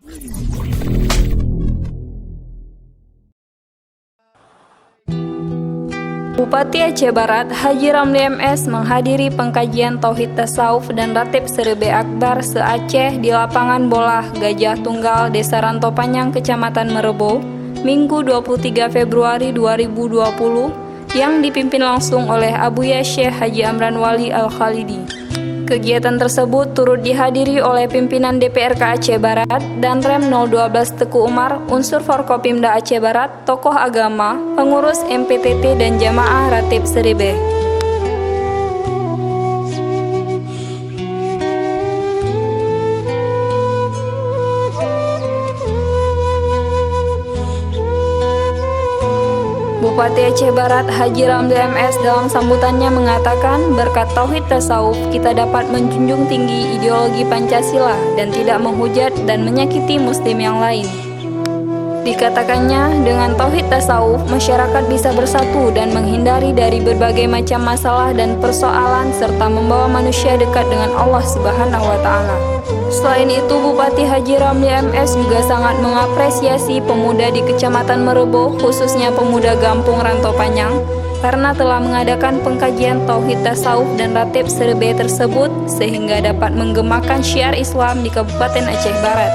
Bupati Aceh Barat Haji Ramli MS menghadiri pengkajian Tauhid Tasawuf dan Ratib Serebe Akbar se-Aceh di lapangan bola Gajah Tunggal, Desa Rantau Panjang, Kecamatan Merebo, Minggu 23 Februari 2020 yang dipimpin langsung oleh Abuya Syekh Haji Amran Wali Al-Khalidi. Kegiatan tersebut turut dihadiri oleh pimpinan DPRK Aceh Barat dan Rem 012 Teku Umar, unsur Forkopimda Aceh Barat, tokoh agama, pengurus MPTT dan jamaah Ratib Serebe. Bupati Aceh Barat Haji Ramli MS dalam sambutannya mengatakan, berkat Tauhid Tasawuf kita dapat menjunjung tinggi ideologi Pancasila dan tidak menghujat dan menyakiti muslim yang lain. Dikatakannya, dengan Tauhid Tasawuf, masyarakat bisa bersatu dan menghindari dari berbagai macam masalah dan persoalan serta membawa manusia dekat dengan Allah Subhanahu wa Ta'ala. Selain itu, Bupati Haji Ramli MS juga sangat mengapresiasi pemuda di Kecamatan Merebo, khususnya pemuda Gampung Rantau Panjang, karena telah mengadakan pengkajian Tauhid Tasawuf dan Ratib Serebe tersebut sehingga dapat menggemakan syiar Islam di Kabupaten Aceh Barat.